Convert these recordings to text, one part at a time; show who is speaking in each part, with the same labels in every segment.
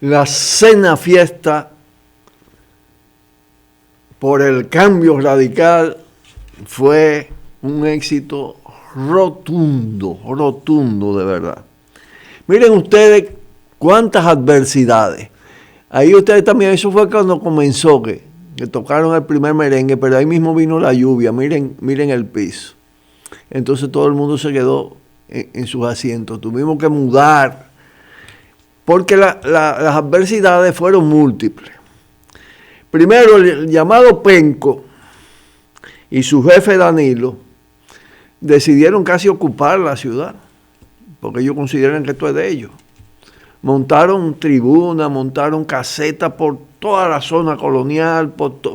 Speaker 1: La cena fiesta por el cambio radical fue un éxito rotundo, rotundo de verdad. Miren ustedes cuántas adversidades. Ahí ustedes también, eso fue cuando comenzó, que tocaron el primer merengue, pero ahí mismo vino la lluvia, miren el piso. Entonces todo el mundo se quedó en sus asientos. Tuvimos que mudar, porque las adversidades fueron múltiples. Primero, el llamado Penco y su jefe Danilo decidieron casi ocupar la ciudad, porque ellos consideran que esto es de ellos. Montaron tribunas, montaron casetas por toda la zona colonial.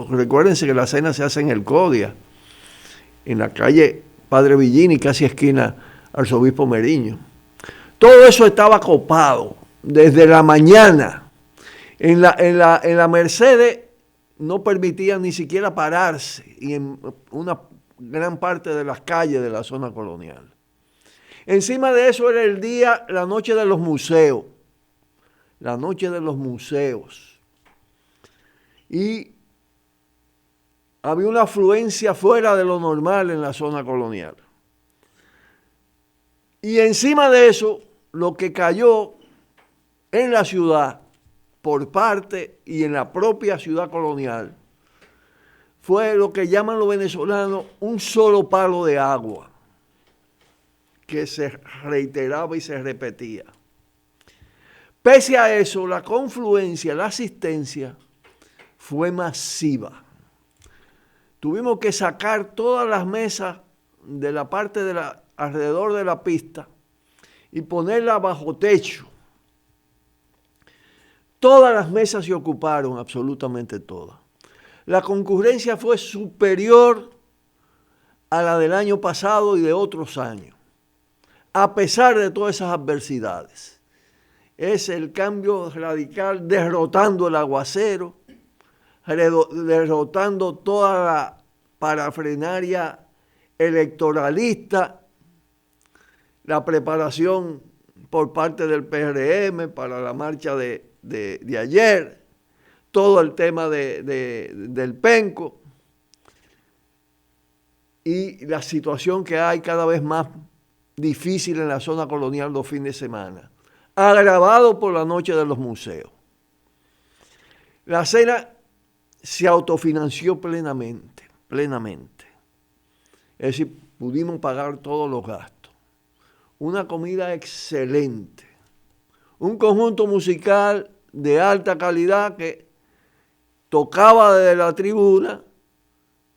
Speaker 1: Recuérdense que la cena se hace en el Codia, en la calle Padre Villini, casi esquina Arzobispo Meriño. Todo eso estaba copado desde la mañana. En la Mercedes no permitían ni siquiera pararse, y en una gran parte de las calles de la zona colonial. Encima de eso era la noche de los museos. La noche de los museos. Y había una afluencia fuera de lo normal en la zona colonial. Y encima de eso, lo que cayó en la ciudad por parte y en la propia ciudad colonial fue lo que llaman los venezolanos un solo palo de agua, que se reiteraba y se repetía. Pese a eso, la confluencia, la asistencia fue masiva. Tuvimos que sacar todas las mesas de la parte alrededor de la pista y ponerlas bajo techo. Todas las mesas se ocuparon, absolutamente todas. La concurrencia fue superior a la del año pasado y de otros años, a pesar de todas esas adversidades. Es el cambio radical derrotando el aguacero, derrotando toda la parafrenaria electoralista, la preparación por parte del PRM para la marcha de ayer, todo el tema del Penco y la situación que hay cada vez más difícil en la zona colonial los fines de semana, agravado por la noche de los museos. La cena se autofinanció plenamente. Es decir, pudimos pagar todos los gastos. Una comida excelente. Un conjunto musical de alta calidad que tocaba desde la tribuna,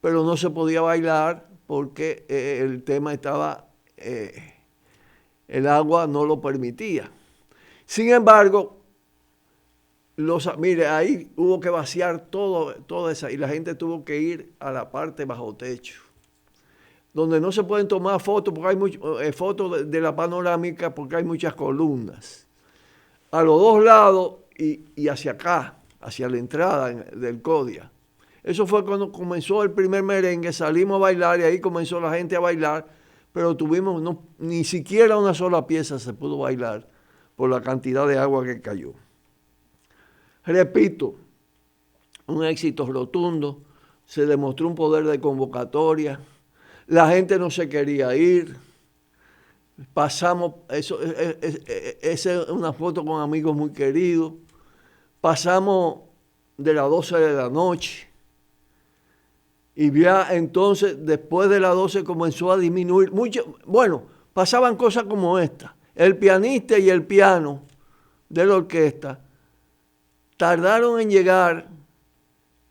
Speaker 1: pero no se podía bailar porque el tema estaba, el agua no lo permitía. Sin embargo, mire, ahí hubo que vaciar todo eso y la gente tuvo que ir a la parte bajo techo, donde no se pueden tomar fotos, porque hay fotos de la panorámica, porque hay muchas columnas. A los dos lados y hacia acá, hacia la entrada del Codia. Eso fue cuando comenzó el primer merengue, salimos a bailar y ahí comenzó la gente a bailar, pero ni siquiera una sola pieza se pudo bailar por la cantidad de agua que cayó. Repito, un éxito rotundo, se demostró un poder de convocatoria, la gente no se quería ir, pasamos, esa es una foto con amigos muy queridos, pasamos de las 12 de la noche y ya entonces después de las 12 comenzó a disminuir mucho. Bueno, pasaban cosas como esta. El pianista y el piano de la orquesta tardaron en llegar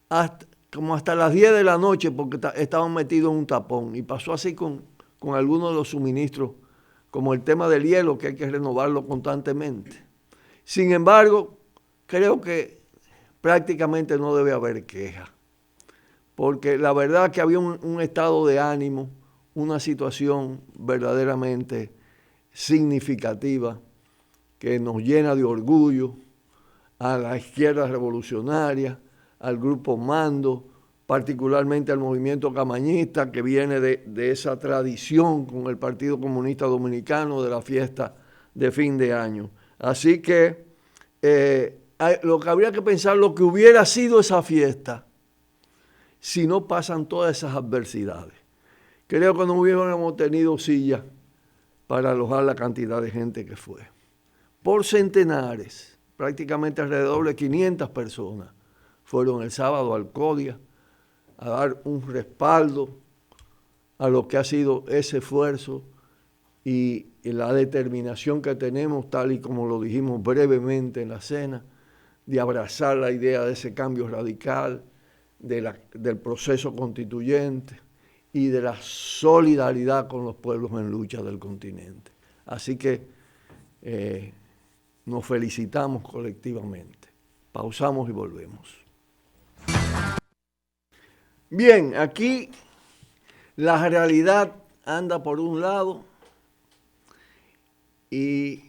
Speaker 1: hasta las 10 de la noche porque estaban metidos en un tapón. Y pasó así con algunos de los suministros, como el tema del hielo, que hay que renovarlo constantemente. Sin embargo, creo que prácticamente no debe haber queja, porque la verdad que había un estado de ánimo, una situación verdaderamente significativa que nos llena de orgullo a la izquierda revolucionaria, al grupo Mando, particularmente al movimiento camañista que viene de esa tradición con el Partido Comunista Dominicano de la fiesta de fin de año. Así que lo que habría que pensar, lo que hubiera sido esa fiesta si no pasan todas esas adversidades. Creo que no hubiéramos tenido sillas para alojar la cantidad de gente que fue. Por centenares, prácticamente alrededor de 500 personas fueron el sábado al CODIA a dar un respaldo a lo que ha sido ese esfuerzo y la determinación que tenemos, tal y como lo dijimos brevemente en la cena, de abrazar la idea de ese cambio radical, del proceso constituyente y de la solidaridad con los pueblos en lucha del continente. Así que nos felicitamos colectivamente. Pausamos y volvemos. Bien, aquí la realidad anda por un lado y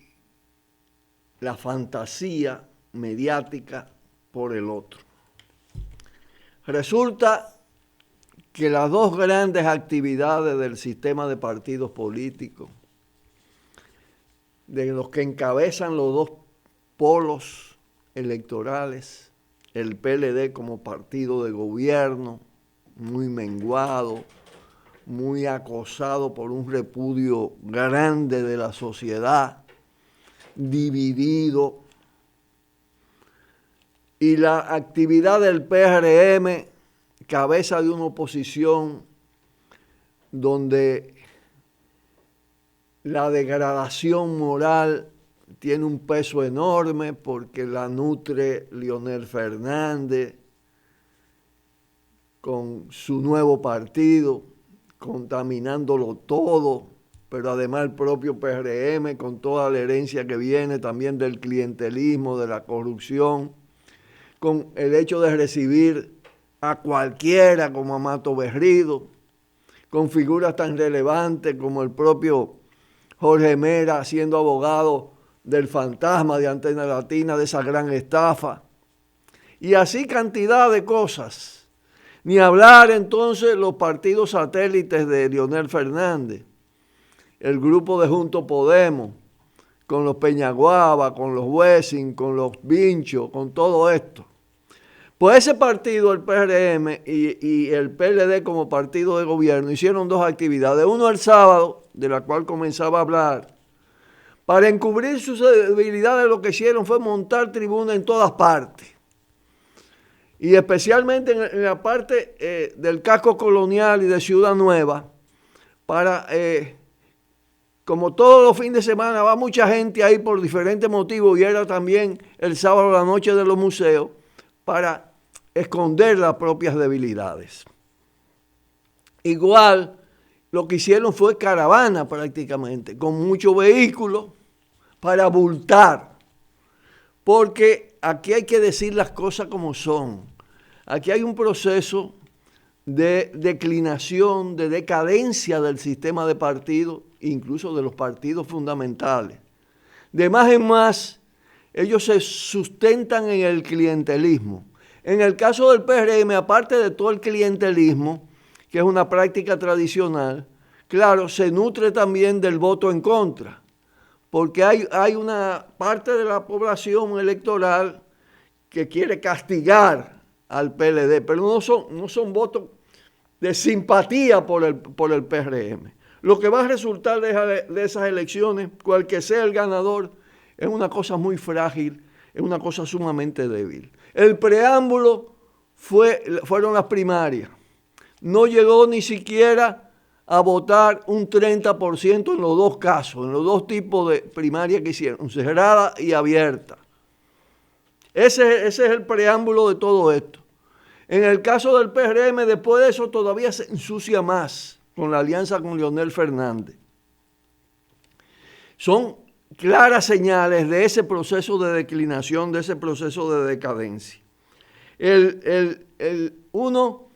Speaker 1: la fantasía mediática por el otro. Resulta que las dos grandes actividades del sistema de partidos políticos, de los que encabezan los dos polos electorales, el PLD como partido de gobierno, muy menguado, muy acosado por un repudio grande de la sociedad, dividido, y la actividad del PRM, cabeza de una oposición donde la degradación moral tiene un peso enorme porque la nutre Leonel Fernández con su nuevo partido, contaminándolo todo, pero además el propio PRM con toda la herencia que viene también del clientelismo, de la corrupción, con el hecho de recibir a cualquiera como Amato Berrido, con figuras tan relevantes como el propio Jorge Mera siendo abogado del fantasma de Antena Latina, de esa gran estafa, y así cantidad de cosas. Ni hablar entonces los partidos satélites de Leonel Fernández, el grupo de Juntos Podemos, con los Peñaguaba, con los Wessing, con los Vinchos, con todo esto. Pues ese partido, el PRM y el PLD como partido de gobierno, hicieron dos actividades. Uno el sábado, de la cual comenzaba a hablar. Para encubrir sus debilidades lo que hicieron fue montar tribuna en todas partes. Y especialmente en la parte del casco colonial y de Ciudad Nueva, para, como todos los fines de semana, va mucha gente ahí por diferentes motivos, y era también el sábado a la noche de los museos, para esconder las propias debilidades. Igual, lo que hicieron fue caravana prácticamente, con muchos vehículos para abultar, porque aquí hay que decir las cosas como son. Aquí hay un proceso de declinación, de decadencia del sistema de partidos, incluso de los partidos fundamentales. De más en más, ellos se sustentan en el clientelismo. En el caso del PRM, aparte de todo el clientelismo, que es una práctica tradicional, claro, se nutre también del voto en contra, porque hay una parte de la población electoral que quiere castigar al PLD, pero no son votos de simpatía por el PRM. Lo que va a resultar de esas elecciones, cual que sea el ganador, es una cosa muy frágil, es una cosa sumamente débil. El preámbulo fueron las primarias. No llegó ni siquiera a votar un 30% en los dos casos, en los dos tipos de primarias que hicieron, cerrada y abierta. Ese es el preámbulo de todo esto. En el caso del PRM, después de eso todavía se ensucia más con la alianza con Leonel Fernández. Son claras señales de ese proceso de declinación, de ese proceso de decadencia. Uno,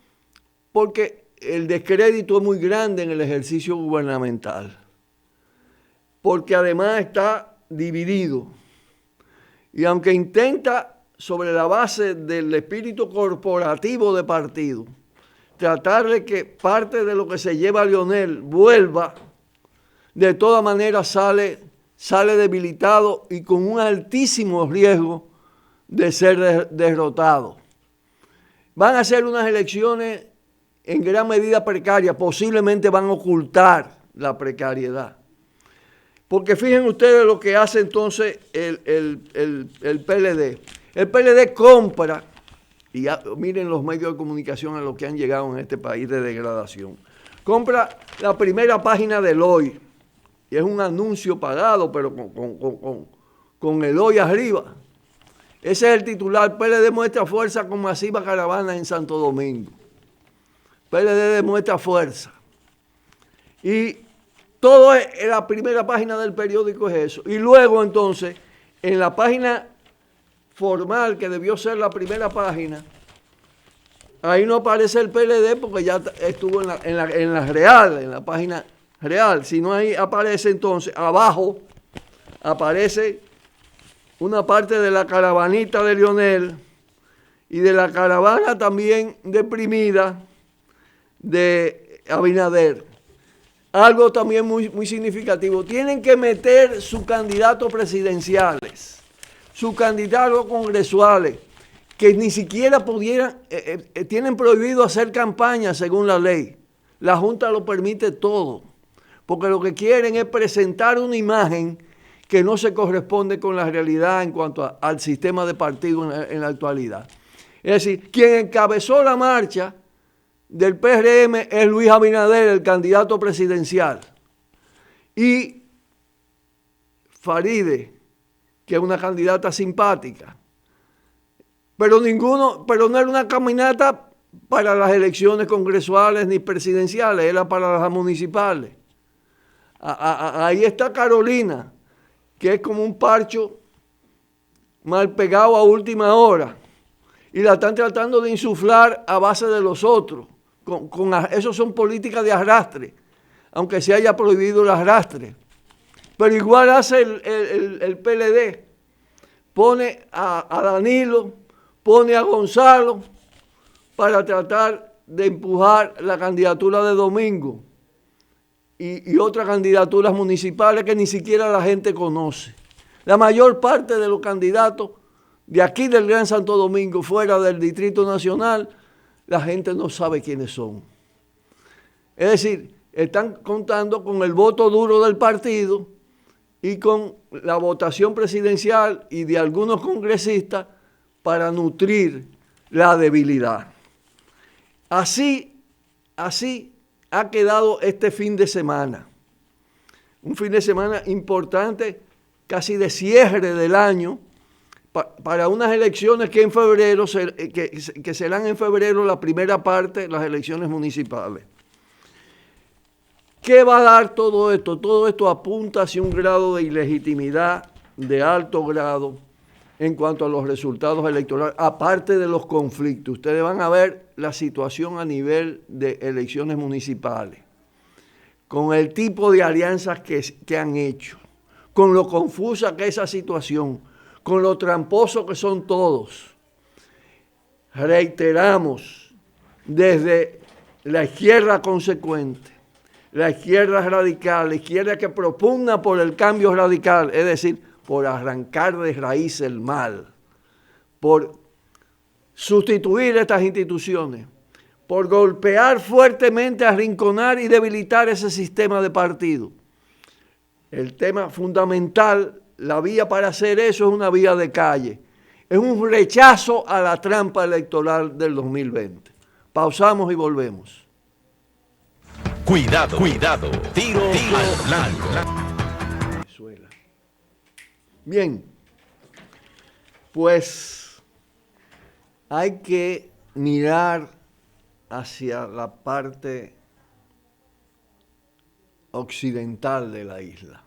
Speaker 1: porque el descrédito es muy grande en el ejercicio gubernamental, porque además está dividido. Y aunque intenta, sobre la base del espíritu corporativo de partido, tratar de que parte de lo que se lleva a Leonel vuelva, de todas maneras sale debilitado y con un altísimo riesgo de ser derrotados. Van a ser unas elecciones en gran medida precarias, posiblemente van a ocultar la precariedad. Porque fíjense ustedes lo que hace entonces el PLD. El PLD compra, y ya, miren los medios de comunicación a los que han llegado en este país de degradación. Compra la primera página del Hoy, y es un anuncio pagado, pero con el Hoy arriba. Ese es el titular. PLD demuestra fuerza con masiva caravana en Santo Domingo. PLD demuestra fuerza. Y todo en la primera página del periódico es eso. Y luego entonces, en la página formal, que debió ser la primera página, ahí no aparece el PLD porque ya estuvo en la real, en la página real. Si no, ahí aparece entonces, abajo, aparece una parte de la caravanita de Leonel y de la caravana también deprimida de Abinader. Algo también muy significativo. Tienen que meter sus candidatos presidenciales, sus candidatos congresuales, que ni siquiera pudieran, tienen prohibido hacer campaña según la ley. La Junta lo permite todo, porque lo que quieren es presentar una imagen que no se corresponde con la realidad en cuanto al sistema de partido en la actualidad. Es decir, quien encabezó la marcha del PRM es Luis Abinader, el candidato presidencial. Y Faride, que es una candidata simpática. Pero no era una caminata para las elecciones congresuales ni presidenciales, era para las municipales. Ahí está Carolina, que es como un parcho mal pegado a última hora. Y la están tratando de insuflar a base de los otros. Eso son políticas de arrastre, aunque se haya prohibido el arrastre. Pero igual hace el PLD. Pone a Danilo, pone a Gonzalo para tratar de empujar la candidatura de Domingo y otras candidaturas municipales que ni siquiera la gente conoce. La mayor parte de los candidatos de aquí del Gran Santo Domingo, fuera del Distrito Nacional, la gente no sabe quiénes son. Es decir, están contando con el voto duro del partido y con la votación presidencial y de algunos congresistas para nutrir la debilidad. Así ha quedado este fin de semana. Un fin de semana importante, casi de cierre del año, para unas elecciones que en febrero, que serán en febrero la primera parte, las elecciones municipales. ¿Qué va a dar todo esto? Todo esto apunta hacia un grado de ilegitimidad de alto grado en cuanto a los resultados electorales, aparte de los conflictos. Ustedes van a ver la situación a nivel de elecciones municipales, con el tipo de alianzas que han hecho, con lo confusa que es esa situación, con lo tramposo que son todos. Reiteramos, desde la izquierda consecuente, la izquierda radical, la izquierda que propugna por el cambio radical, es decir, por arrancar de raíz el mal, por sustituir estas instituciones, por golpear fuertemente, arrinconar y debilitar ese sistema de partido. El tema fundamental, la vía para hacer eso es una vía de calle. Es un rechazo a la trampa electoral del 2020. Pausamos y volvemos.
Speaker 2: Cuidado. Tiro al blanco.
Speaker 1: Venezuela. Bien, pues hay que mirar hacia la parte occidental de la isla.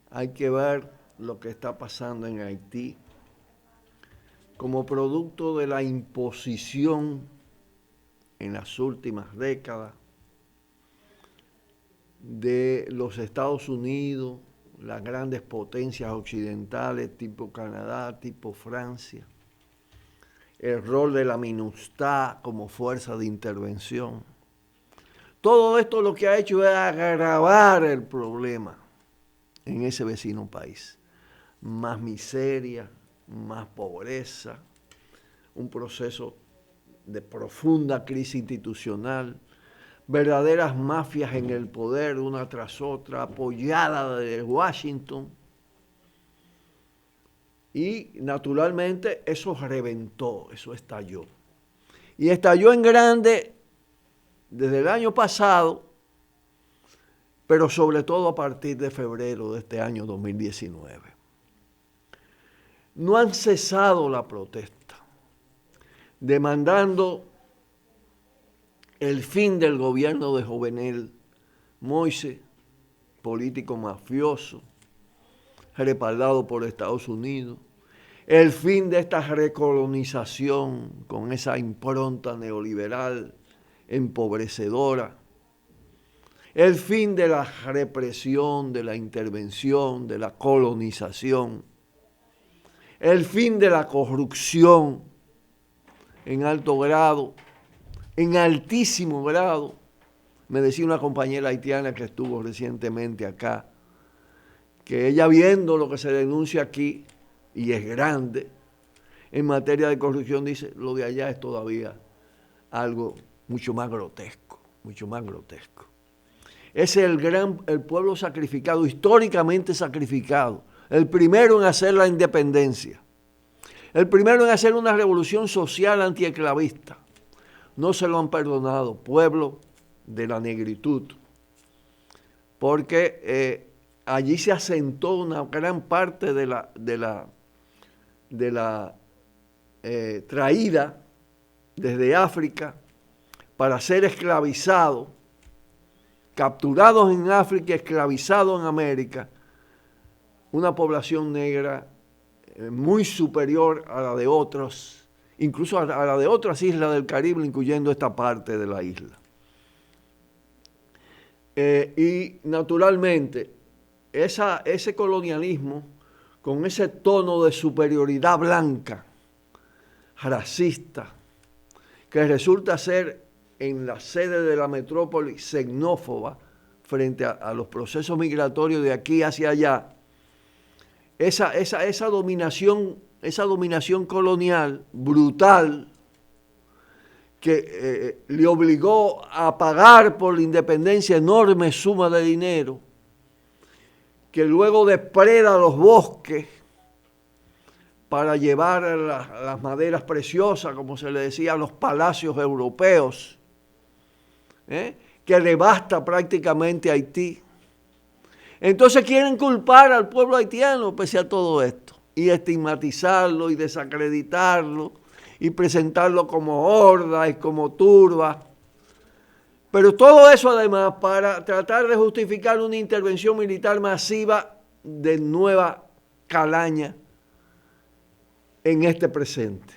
Speaker 1: Hay que ver lo que está pasando en Haití como producto de la imposición en las últimas décadas de los Estados Unidos, las grandes potencias occidentales tipo Canadá, tipo Francia, el rol de la MINUSTAH como fuerza de intervención. Todo esto lo que ha hecho es agravar el problema en ese vecino país. Más miseria, más pobreza, un proceso de profunda crisis institucional, verdaderas mafias en el poder una tras otra, apoyada desde Washington. Y naturalmente eso reventó, eso estalló. Y estalló en grande desde el año pasado, pero sobre todo a partir de febrero de este año 2019. No han cesado la protesta, demandando el fin del gobierno de Jovenel Moïse, político mafioso, respaldado por Estados Unidos, el fin de esta recolonización con esa impronta neoliberal empobrecedora, el fin de la represión, de la intervención, de la colonización, el fin de la corrupción en alto grado, en altísimo grado. Me decía una compañera haitiana que estuvo recientemente acá, que ella viendo lo que se denuncia aquí, y es grande, en materia de corrupción, dice, lo de allá es todavía algo mucho más grotesco, mucho más grotesco. Ese es el pueblo sacrificado, históricamente sacrificado, el primero en hacer la independencia, el primero en hacer una revolución social antiesclavista. No se lo han perdonado, pueblo de la negritud, porque allí se asentó una gran parte de la traída desde África para ser esclavizados, capturados en África, esclavizados en América, una población negra muy superior a la de otros, incluso a la de otras islas del Caribe, incluyendo esta parte de la isla. Y naturalmente, ese colonialismo, con ese tono de superioridad blanca, racista, que resulta ser en la sede de la metrópoli xenófoba frente a los procesos migratorios de aquí hacia allá, esa dominación colonial brutal que le obligó a pagar por la independencia enorme suma de dinero, que luego depreda los bosques para llevar las maderas preciosas, como se le decía, a los palacios europeos, que devasta prácticamente Haití. Entonces quieren culpar al pueblo haitiano pese a todo esto, y estigmatizarlo y desacreditarlo, y presentarlo como horda y como turba. Pero todo eso además para tratar de justificar una intervención militar masiva de nueva calaña en este presente.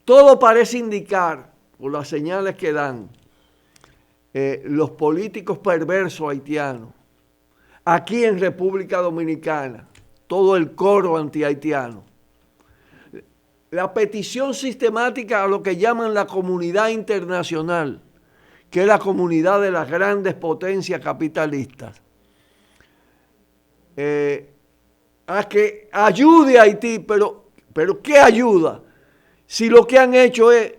Speaker 1: Todo parece indicar, por las señales que dan, los políticos perversos haitianos, aquí en República Dominicana, todo el coro anti-haitiano, la petición sistemática a lo que llaman la comunidad internacional, que es la comunidad de las grandes potencias capitalistas, a que ayude a Haití, pero ¿qué ayuda? Si lo que han hecho es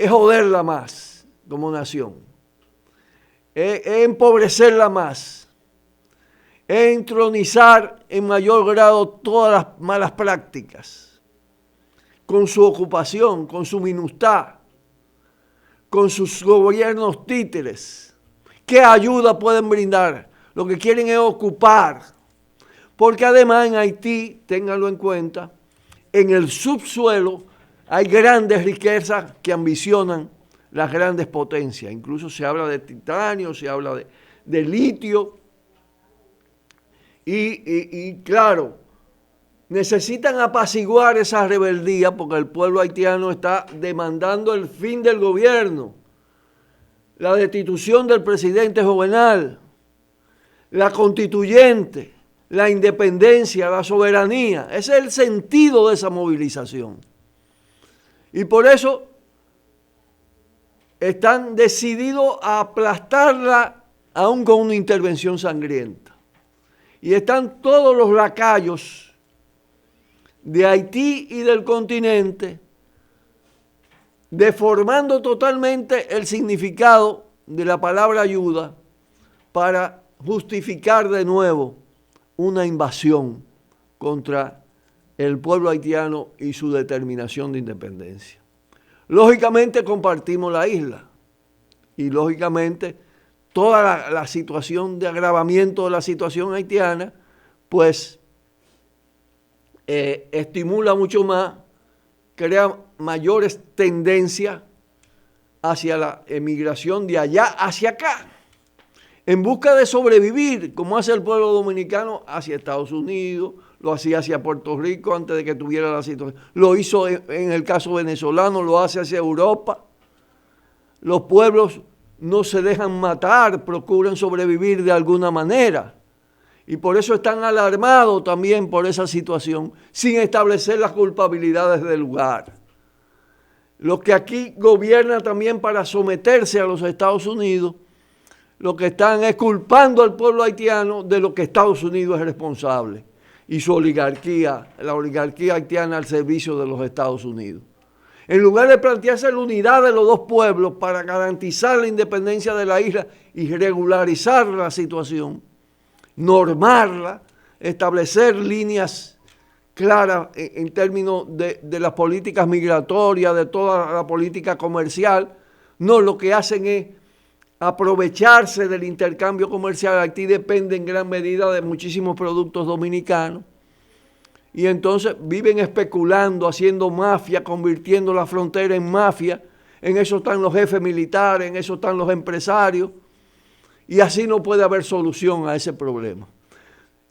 Speaker 1: joderla más como nación, es empobrecerla más, es entronizar en mayor grado todas las malas prácticas, con su ocupación, con su minustad, con sus gobiernos títeres. ¿Qué ayuda pueden brindar? Lo que quieren es ocupar. Porque además en Haití, ténganlo en cuenta, en el subsuelo hay grandes riquezas que ambicionan las grandes potencias. Incluso se habla de titanio, se habla de litio. Y claro, necesitan apaciguar esa rebeldía porque el pueblo haitiano está demandando el fin del gobierno, la destitución del presidente Jovenel, la constituyente, la independencia, la soberanía. Ese es el sentido de esa movilización. Y por eso están decididos a aplastarla aún con una intervención sangrienta. Y están todos los lacayos de Haití y del continente, deformando totalmente el significado de la palabra ayuda para justificar de nuevo una invasión contra el pueblo haitiano y su determinación de independencia. Lógicamente compartimos la isla y lógicamente toda la situación de agravamiento de la situación haitiana pues estimula mucho más, crea mayores tendencias hacia la emigración de allá hacia acá, en busca de sobrevivir, como hace el pueblo dominicano hacia Estados Unidos, lo hacía hacia Puerto Rico antes de que tuviera la situación, lo hizo en el caso venezolano, lo hace hacia Europa. Los pueblos no se dejan matar, procuran sobrevivir de alguna manera. Y por eso están alarmados también por esa situación, sin establecer las culpabilidades del lugar. Los que aquí gobiernan también para someterse a los Estados Unidos, lo que están es culpando al pueblo haitiano de lo que Estados Unidos es responsable. Y su oligarquía, la oligarquía haitiana al servicio de los Estados Unidos. En lugar de plantearse la unidad de los dos pueblos para garantizar la independencia de la isla y regularizar la situación, normarla, establecer líneas claras en términos de las políticas migratorias, de toda la política comercial, no, lo que hacen es aprovecharse del intercambio comercial. Haití depende en gran medida de muchísimos productos dominicanos y entonces viven especulando, haciendo mafia, convirtiendo la frontera en mafia. En eso están los jefes militares, en eso están los empresarios y así no puede haber solución a ese problema.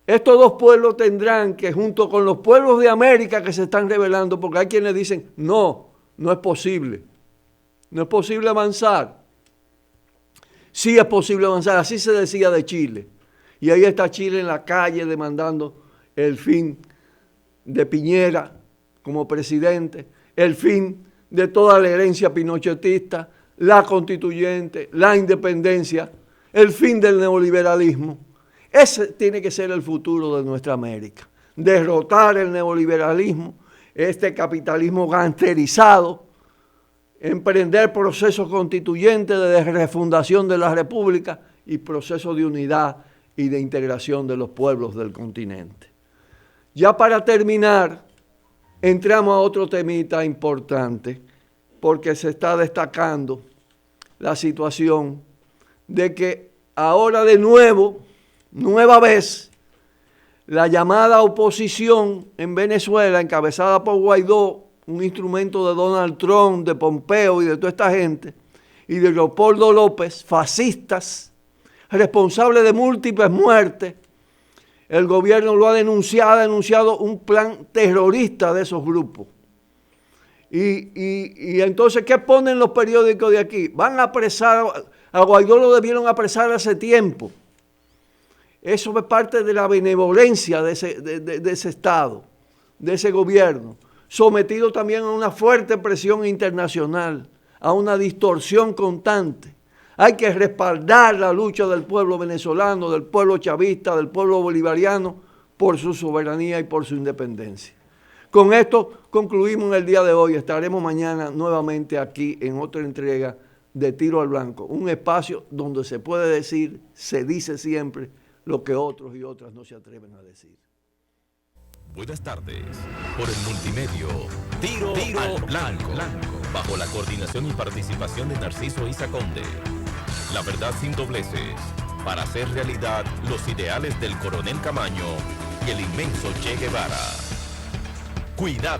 Speaker 1: Estos dos pueblos tendrán que, junto con los pueblos de América que se están rebelando, porque hay quienes dicen, no es posible, no es posible avanzar. Sí es posible avanzar, así se decía de Chile. Y ahí está Chile en la calle demandando el fin de Piñera como presidente, el fin de toda la herencia pinochetista, la constituyente, la independencia, el fin del neoliberalismo. Ese tiene que ser el futuro de nuestra América. Derrotar el neoliberalismo, este capitalismo gangsterizado, emprender procesos constituyentes de refundación de la República y procesos de unidad y de integración de los pueblos del continente. Ya para terminar, entramos a otro temita importante, porque se está destacando la situación de que ahora de nuevo, nueva vez, la llamada oposición en Venezuela, encabezada por Guaidó, un instrumento de Donald Trump, de Pompeo y de toda esta gente, y de Leopoldo López, fascistas, responsables de múltiples muertes. El gobierno lo ha denunciado un plan terrorista de esos grupos. Y entonces, ¿qué ponen los periódicos de aquí? Van a apresar, a Guaidó lo debieron apresar hace tiempo. Eso es parte de la benevolencia de ese Estado, de ese gobierno, sometido también a una fuerte presión internacional, a una distorsión constante. Hay que respaldar la lucha del pueblo venezolano, del pueblo chavista, del pueblo bolivariano, por su soberanía y por su independencia. Con esto concluimos el día de hoy. Estaremos mañana nuevamente aquí en otra entrega de Tiro al Blanco, un espacio donde se puede decir, se dice siempre, lo que otros y otras no se atreven a decir.
Speaker 2: Buenas tardes. Por el multimedio, Tiro al Blanco, bajo la coordinación y participación de Narciso Isa Conde. La verdad sin dobleces, para hacer realidad los ideales del Coronel Camaño y el inmenso Che Guevara. Cuidado.